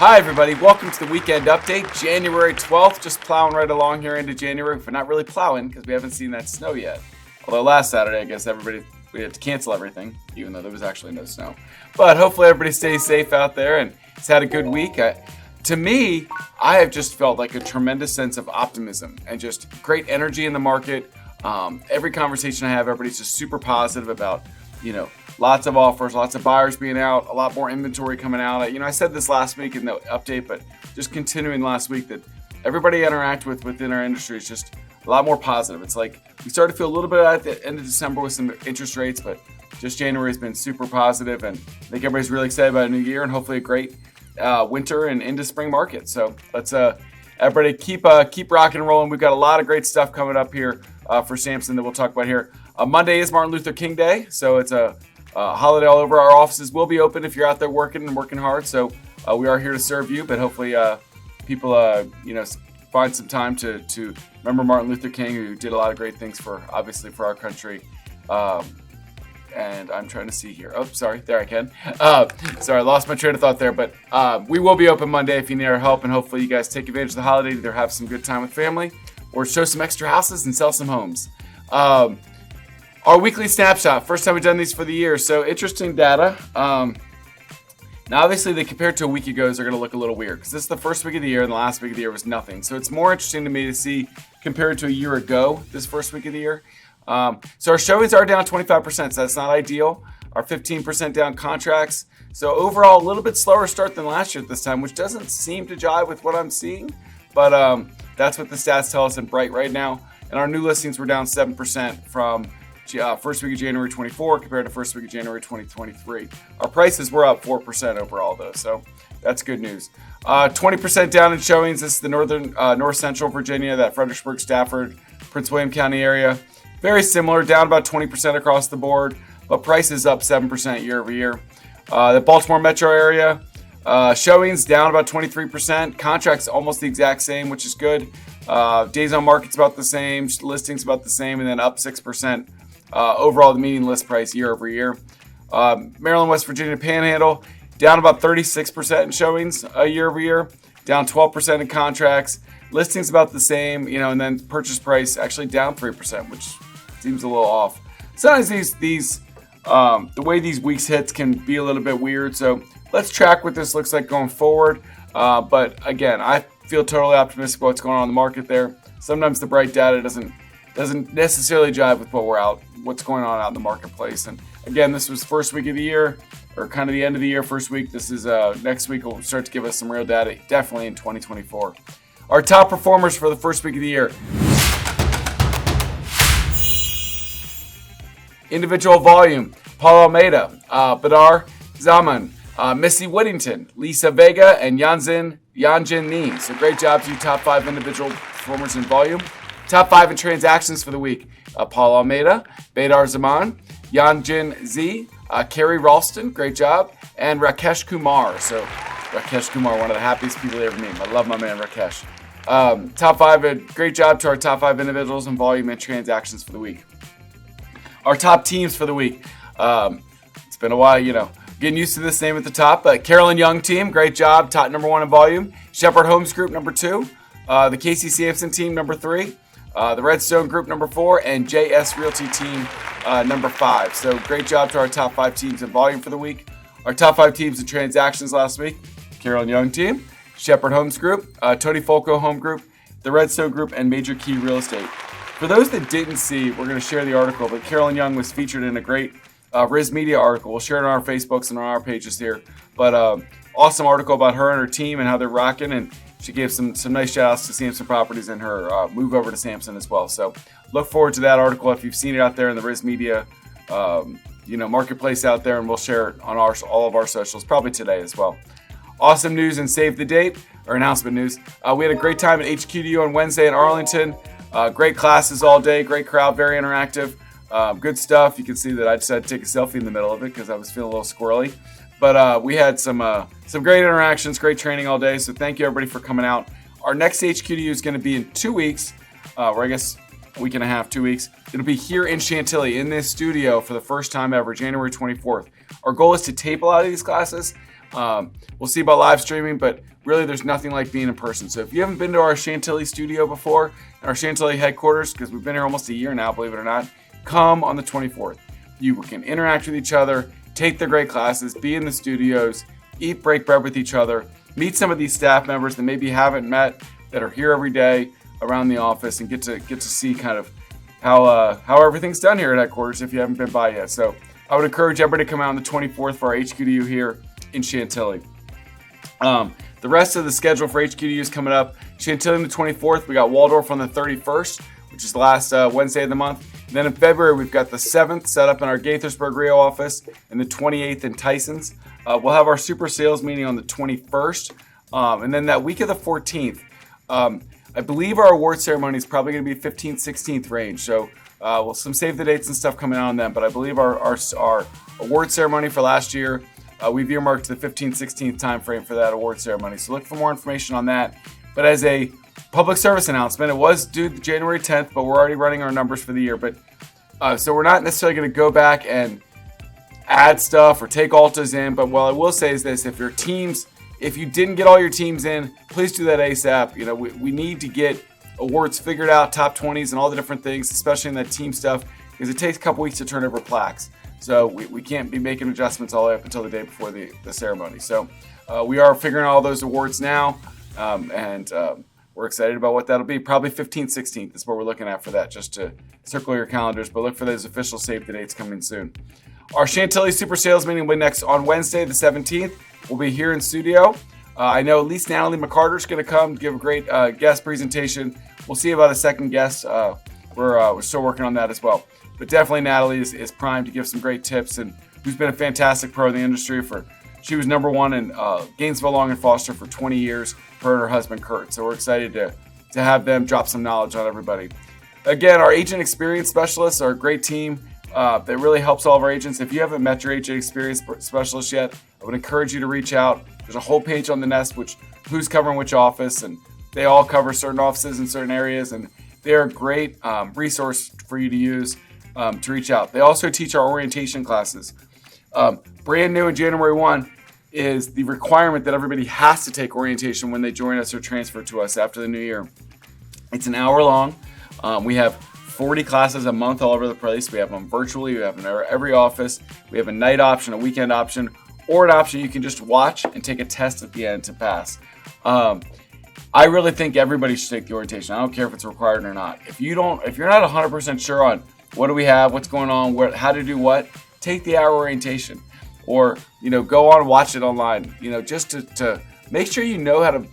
Hi, everybody. Welcome to the weekend update. January 12th, just plowing right along here into January, but not really plowing because we haven't seen that snow yet. Although last Saturday, I guess we had to cancel everything, even though there was actually no snow. But hopefully everybody stays safe out there and has had a good week. To me, I have just felt like a tremendous sense of optimism and just great energy in the market. Every conversation I have, everybody's just super positive about, lots of offers, lots of buyers being out, a lot more inventory coming out. I said this last week in the update, but just continuing last week that everybody I interact with within our industry is just a lot more positive. It's like we started to feel a little bit at the end of December with some interest rates, but just January has been super positive, and I think everybody's really excited about a new year and hopefully a great winter and into spring market. So let's everybody keep rocking and rolling. We've got a lot of great stuff coming up here for Samson that we'll talk about here. Monday is Martin Luther King Day, so it's a holiday all over. Our offices will be open if you're out there working hard. So we are here to serve you, but hopefully people find some time to remember Martin Luther King, who did a lot of great things for our country. And I'm trying to see here. Oh, sorry. There I can. Sorry, I lost my train of thought there. But we will be open Monday if you need our help. And hopefully you guys take advantage of the holiday, either have some good time with family or show some extra houses and sell some homes. Our weekly snapshot. First time we've done these for the year. So interesting data. Now, obviously, they compared to a week ago, they're going to look a little weird because this is the first week of the year and the last week of the year was nothing. So it's more interesting to me to see compared to a year ago, this first week of the year. So our showings are down 25%, so that's not ideal. Our 15% down contracts. So overall, a little bit slower start than last year at this time, which doesn't seem to jive with what I'm seeing. But that's what the stats tell us in Bright right now. And our new listings were down 7% from first week of January 24 compared to first week of January 2023. Our prices were up 4% overall, though, so that's good news. 20% down in showings. This is the north central Virginia, that Fredericksburg, Stafford, Prince William County area. Very similar, down about 20% across the board, but prices up 7% year over year. The Baltimore metro area, showings down about 23%. Contracts almost the exact same, which is good. Days on market's about the same. Listings about the same, and then up 6%. Overall, the median list price year over year. Maryland, West Virginia Panhandle, down about 36% in showings year over year, down 12% in contracts. Listings about the same, and then purchase price actually down 3%, which seems a little off. Sometimes these the way these weeks hits can be a little bit weird. So let's track what this looks like going forward. But again, I feel totally optimistic about what's going on in the market there. Sometimes the bright data doesn't necessarily jive with what's going on out in the marketplace. And again, this was first week of the year, or kind of the end of the year, first week. This is next week will start to give us some real data, definitely in 2024. Our top performers for the first week of the year. Individual volume: Paul Almeida, Badar Zaman, Missy Whittington, Lisa Vega, and Jin Ni. So great job to you, top 5 individual performers in volume. Top 5 in transactions for the week: Paul Almeida, Badar Zaman, Jin Ni, Kerri Ralston, great job, and Rakesh Kumar. So Rakesh Kumar, one of the happiest people I ever meet. I love my man Rakesh. Top 5, great job to our top 5 individuals in volume and transactions for the week. Our top teams for the week. It's been a while, getting used to this name at the top. But Carolyn Young team, great job, top number 1 in volume. Shepherd Homes Group, number 2. The Casey Samson team, number 3. The Redstone Group, number 4. And JS Realty team, number 5. So great job to our top 5 teams in volume for the week. Our top 5 teams in transactions last week: Carolyn Young team, Shepherd Homes Group, Tony Fulco Home Group, the Redstone Group, and Major Key Real Estate. For those that didn't see, we're going to share the article, but Carolyn Young was featured in a great Riz Media article. We'll share it on our Facebooks and on our pages here. But awesome article about her and her team and how they're rocking, and she gave some nice shout outs to Samson Properties and her move over to Samson as well. So look forward to that article if you've seen it out there in the Riz Media marketplace out there, and we'll share it on all of our socials probably today as well. Awesome news and save the date, or announcement news. We had a great time at HQDU on Wednesday in Arlington. Great classes all day, great crowd, very interactive. Good stuff. You can see that I decided to take a selfie in the middle of it because I was feeling a little squirrely. But we had some great interactions, great training all day. So thank you everybody for coming out. Our next HQDU is going to be in 2 weeks, or I guess a week and a half, 2 weeks. It'll be here in Chantilly in this studio for the first time ever, January 24th. Our goal is to tape a lot of these classes. We'll see about live streaming, but really there's nothing like being in person. So if you haven't been to our Chantilly studio before, our Chantilly headquarters, because we've been here almost a year now, believe it or not, come on the 24th. You can interact with each other, take the great classes, be in the studios, eat, break bread with each other, meet some of these staff members that maybe you haven't met that are here every day around the office, and get to see kind of how everything's done here at headquarters if you haven't been by yet. So I would encourage everybody to come out on the 24th for our HQDU here in Chantilly. The rest of the schedule for HQDU is coming up. Chantilly on the 24th. We got Waldorf on the 31st, which is the last Wednesday of the month. And then in February, we've got the 7th set up in our Gaithersburg Rio office and the 28th in Tyson's. We'll have our super sales meeting on the 21st. And then that week of the 14th, I believe our award ceremony is probably going to be 15th, 16th range. So we'll some save the dates and stuff coming out on them. But I believe our award ceremony for last year, we've earmarked the 15th, 16th time frame for that award ceremony. So look for more information on that. But as a public service announcement, it was due January 10th, but we're already running our numbers for the year. But so we're not necessarily going to go back and add stuff or take altas in. But what I will say is this: if you didn't get all your teams in, please do that ASAP. You know, we need to get awards figured out, top 20s and all the different things, especially in that team stuff, because it takes a couple weeks to turn over plaques. So we can't be making adjustments all the way up until the day before the ceremony. So we are figuring out all those awards now, and we're excited about what that'll be. Probably 15th, 16th is what we're looking at for that, just to circle your calendars. But look for those official save the dates coming soon. Our Chantilly Super Sales meeting will be next on Wednesday, the 17th. We'll be here in studio. I know at least Natalie McCarter's going to come give a great guest presentation. We'll see about a second guest. We're still working on that as well. But definitely Natalie is primed to give some great tips, and who's been a fantastic pro in the industry. She was number one in Gainesville, Long and Foster for 20 years, her and her husband Kurt. So we're excited to have them drop some knowledge on everybody. Again, our agent experience specialists are a great team that really helps all of our agents. If you haven't met your agent experience specialist yet, I would encourage you to reach out. There's a whole page on the Nest who's covering which office, and they all cover certain offices in certain areas, and they're a great resource for you to use to reach out. They also teach our orientation classes. Brand new in January 1 is the requirement that everybody has to take orientation when they join us or transfer to us after the new year. It's an hour long. We have 40 classes a month all over the place. We have them virtually. We have them in every office. We have a night option, a weekend option, or an option you can just watch and take a test at the end to pass. I really think everybody should take the orientation. I don't care if it's required or not. If you're not 100% sure on what do we have, what's going on, how to do what, take the hour orientation, or go on and watch it online. Just to make sure you know how to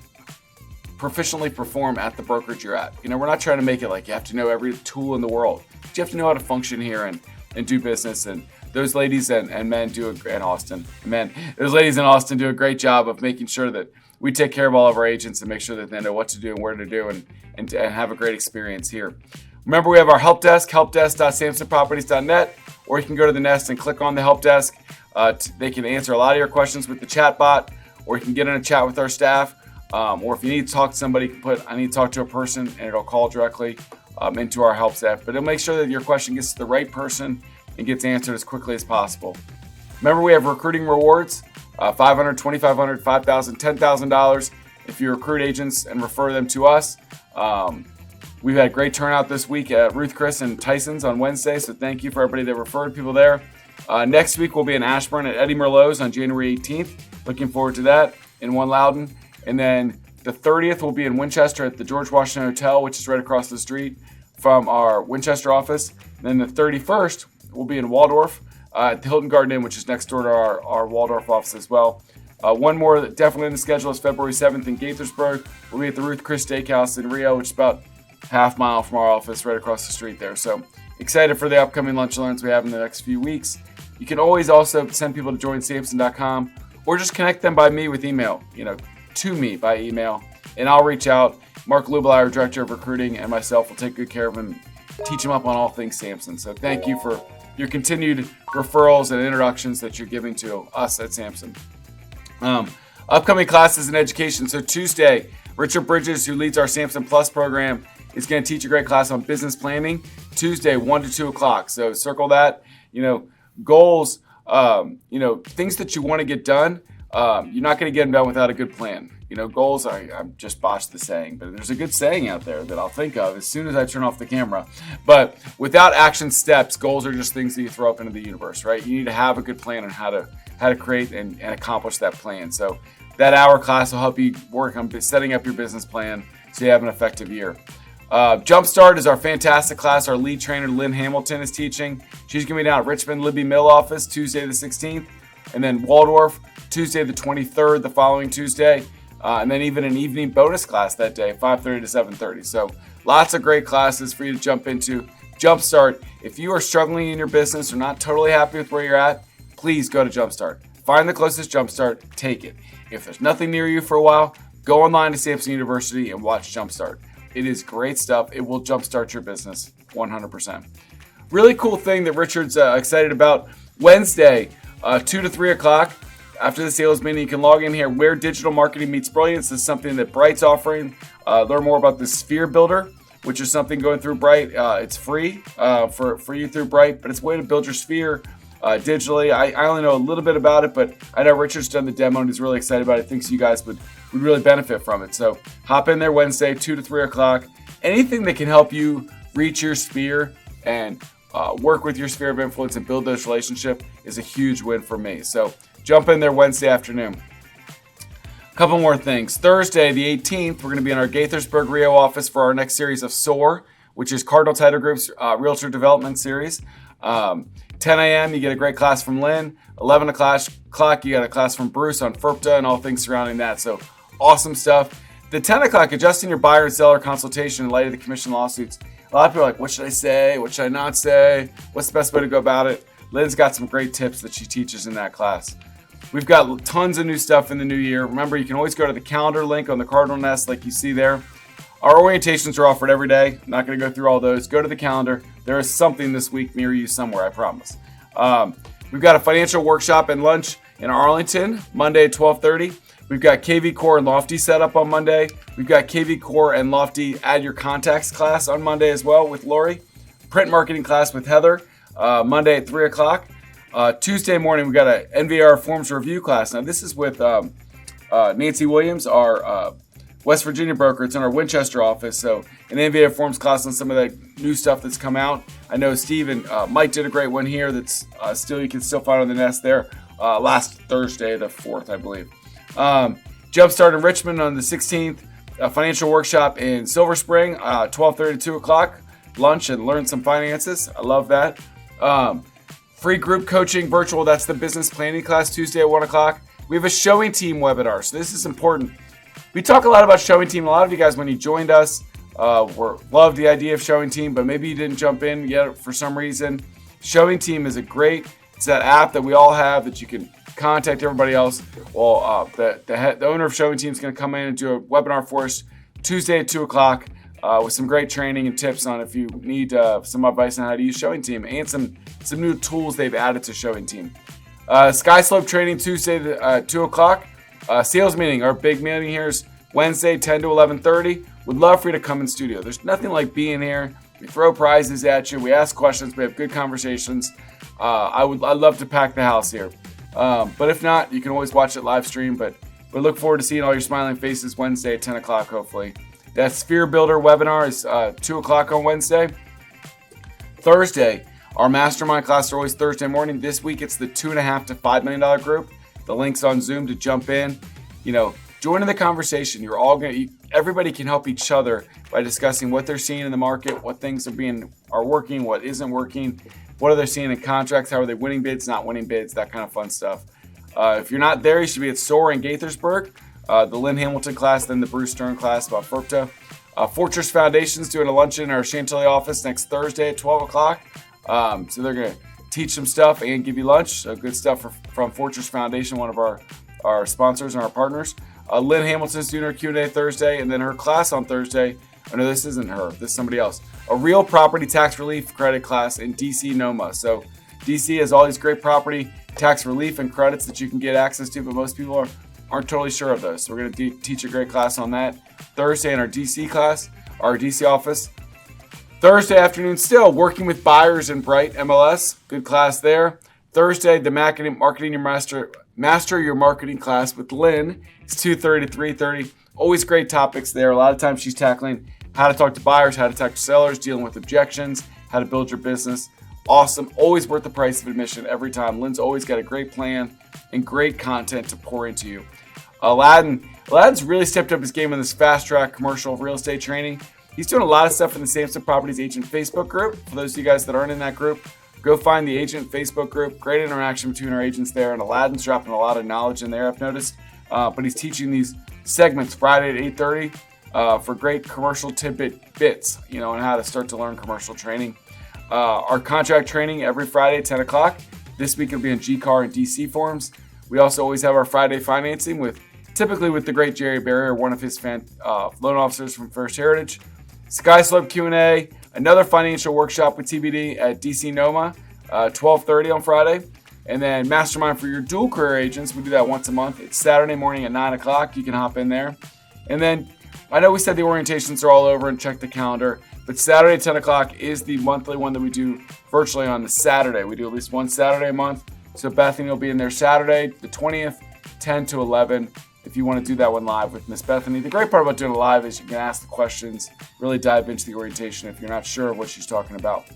proficiently perform at the brokerage you're at. We're not trying to make it like you have to know every tool in the world. But you have to know how to function here and do business. And those ladies and men those ladies in Austin do a great job of making sure that we take care of all of our agents and make sure that they know what to do and where to do and have a great experience here. Remember, we have our help desk, helpdesk.samsonproperties.net, or you can go to the Nest and click on the help desk. They can answer a lot of your questions with the chat bot, or you can get in a chat with our staff. Or if you need to talk to somebody, you can put, I need to talk to a person, and it'll call directly into our help staff. But it'll make sure that your question gets to the right person and gets answered as quickly as possible. Remember, we have recruiting rewards, $500, $2,500, $5,000, $10,000 if you recruit agents and refer them to us. We've had great turnout this week at Ruth Chris and Tyson's on Wednesday, so thank you for everybody that referred people there. Next week, we'll be in Ashburn at Eddie Merlot's on January 18th. Looking forward to that in One Loudon. And then the 30th, we'll be in Winchester at the George Washington Hotel, which is right across the street from our Winchester office. And then the 31st, we'll be in Waldorf at the Hilton Garden Inn, which is next door to our Waldorf office as well. One more that definitely in the schedule is February 7th in Gaithersburg. We'll be at the Ruth Chris Steakhouse in Rio, which is about half mile from our office right across the street there. So excited for the upcoming lunch and learns we have in the next few weeks. You can always also send people to joinsamson.com or just connect them by me with email, to me by email, and I'll reach out. Mark Lubel, our Director of Recruiting, and myself will take good care of him, teach him up on all things Samson. So thank you for your continued referrals and introductions that you're giving to us at Samson. Upcoming classes in education. So Tuesday, Richard Bridges, who leads our Samson Plus program, is going to teach a great class on business planning. Tuesday, 1 to 2 o'clock. So circle that. Goals, things that you want to get done. You're not going to get them done without a good plan. goals, I'm just botched the saying, but there's a good saying out there that I'll think of as soon as I turn off the camera. But without action steps, goals are just things that you throw up into the universe, right? You need to have a good plan on how to create and accomplish that plan. So that hour class will help you work on setting up your business plan so you have an effective year. Jumpstart is our fantastic class. Our lead trainer, Lynn Hamilton, is teaching. She's going to be down at Richmond Libby Mill office Tuesday the 16th, and then Waldorf Tuesday the 23rd, the following Tuesday. And then even an evening bonus class that day, 5:30 to 7:30. So lots of great classes for you to jump into. Jumpstart, if you are struggling in your business or not totally happy with where you're at, please go to Jumpstart. Find the closest Jumpstart, take it. If there's nothing near you for a while, go online to Samson University and watch Jumpstart. It is great stuff. It will jumpstart your business 100%. Really cool thing that Richard's excited about. Wednesday, 2 to 3 o'clock. After the sales meeting, you can log in here. Where Digital Marketing Meets Brilliance is something that Bright's offering. Learn more about the Sphere Builder, which is something going through Bright. It's free for you through Bright, but it's a way to build your sphere digitally. I only know a little bit about it, but I know Richard's done the demo and he's really excited about it. Thinks you guys would really benefit from it. So hop in there Wednesday, 2 to 3 o'clock. Anything that can help you reach your sphere and work with your sphere of influence and build those relationships is a huge win for me. So jump in there Wednesday afternoon. A couple more things. Thursday, the 18th, we're going to be in our Gaithersburg Rio office for our next series of SOAR, which is Cardinal Title Group's Realtor Development Series. 10 a.m., you get a great class from Lynn. 11 o'clock, you got a class from Bruce on FERPTA and all things surrounding that. So awesome stuff. The 10 o'clock, adjusting your buyer and seller consultation in light of the commission lawsuits. A lot of people are like, what should I say? What should I not say? What's the best way to go about it? Lynn's got some great tips that she teaches in that class. We've got tons of new stuff in the new year. Remember, you can always go to the calendar link on the Cardinal Nest like you see there. Our orientations are offered every day. I'm not going to go through all those. Go to the calendar. There is something this week near you somewhere, I promise. We've got a financial workshop and lunch in Arlington, Monday at 12:30. We've got KV Core and Lofty set up on Monday. We've got KV Core and Lofty Add Your Contacts class on Monday as well with Lori. Print marketing class with Heather, Monday at 3 o'clock. Tuesday morning, we've got a NVR Forms Review class. Now, this is with Nancy Williams, our West Virginia broker. It's in our Winchester office. So an NVR Forms class on some of the new stuff that's come out. I know Steve and Mike did a great one here that's you can still find on the Nest there last Thursday, the 4th, I believe. Jumpstart in Richmond on the 16th. A financial workshop in Silver Spring, 12:30 to 2 o'clock. Lunch and learn some finances. I love that. Free group coaching virtual. That's the business planning class Tuesday at 1 o'clock. We have a showing team webinar. So this is important. We talk a lot about showing team. A lot of you guys, when you joined us, loved the idea of showing team, but maybe you didn't jump in yet for some reason. Showing team is it's that app that we all have that you can contact everybody else. Well, the owner of showing team is going to come in and do a webinar for us Tuesday at 2 o'clock with some great training and tips on if you need some advice on how to use showing team and some new tools they've added to showing team. Skyslope training Tuesday at 2 o'clock. Sales meeting, our big meeting here is Wednesday, 10 to 11:30. Would love for you to come in studio. There's nothing like being here. We throw prizes at you. We ask questions. We have good conversations. I'd love to pack the house here. But if not, you can always watch it live stream. But we look forward to seeing all your smiling faces Wednesday at 10 o'clock, hopefully. That Sphere Builder webinar is 2 o'clock on Wednesday. Thursday, our mastermind class are always Thursday morning. This week, it's the $2.5 to $5 million group. The link's on Zoom to jump in. Join in the conversation. Everybody can help each other by discussing what they're seeing in the market, what things are working, what isn't working, what are they seeing in contracts, how are they winning bids, not winning bids, that kind of fun stuff. If you're not there, you should be at SOAR in Gaithersburg, the Lynn Hamilton class, then the Bruce Stern class about FERPTA. Fortress Foundation's doing a luncheon in our Chantilly office next Thursday at 12 o'clock. So they're going to teach some stuff and give you lunch. So good stuff from Fortress Foundation, one of our sponsors and our partners. Lynn Hamilton's doing her Q&A Thursday, and then her class on Thursday. Oh, no, this isn't her. This is somebody else. A real property tax relief credit class in DC NOMA. So DC has all these great property tax relief and credits that you can get access to, but most people aren't totally sure of those. So we're going to teach a great class on that Thursday in our DC class, our DC office. Thursday afternoon, still working with buyers in Bright MLS. Good class there. Thursday, the marketing your Master Your Marketing class with Lynn. It's 2:30 to 3:30. Always great topics there. A lot of times she's tackling how to talk to buyers, how to talk to sellers, dealing with objections, how to build your business. Awesome. Always worth the price of admission every time. Lynn's always got a great plan and great content to pour into you. Aladdin's really stepped up his game in this fast track commercial real estate training. He's doing a lot of stuff in the Samson Properties Agent Facebook group. For those of you guys that aren't in that group, go find the Agent Facebook group. Great interaction between our agents there, and Aladdin's dropping a lot of knowledge in there, I've noticed. But he's teaching these segments Friday at 8:30 for great commercial tidbit bits, on how to start to learn commercial training. Our contract training every Friday at 10 o'clock. This week it'll be in GCAR and DC forms. We also always have our Friday financing typically with the great Jerry Barrier, one of his loan officers from First Heritage. Sky Slope Q&A, another financial workshop with TBD at DC NOMA, 12:30 on Friday. And then Mastermind for your dual career agents. We do that once a month. It's Saturday morning at 9 o'clock. You can hop in there. And then I know we said the orientations are all over and check the calendar, but Saturday at 10 o'clock is the monthly one that we do virtually on the Saturday. We do at least one Saturday a month. So Bethany will be in there Saturday, the 20th, 10 to 11. If you want to do that one live with Miss Bethany. The great part about doing it live is you can ask the questions, really dive into the orientation if you're not sure of what she's talking about.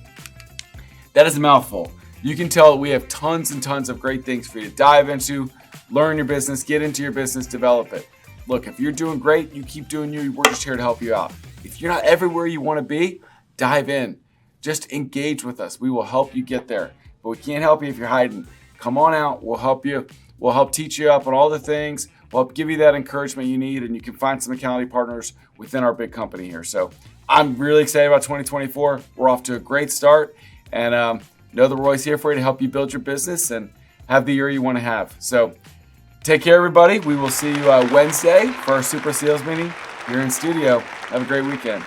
That is a mouthful. You can tell we have tons and tons of great things for you to dive into, learn your business, get into your business, develop it. Look, if you're doing great, you keep doing you. We're just here to help you out. If you're not everywhere you want to be, dive in. Just engage with us. We will help you get there. But we can't help you if you're hiding. Come on out. We'll help you. We'll help teach you up on all the things. We'll help give you that encouragement you need, and you can find some accountability partners within our big company here. So I'm really excited about 2024. We're off to a great start, and know that we're always here for you to help you build your business and have the year you want to have. So take care, everybody. We will see you Wednesday for our Super Sales Meeting here in studio. Have a great weekend.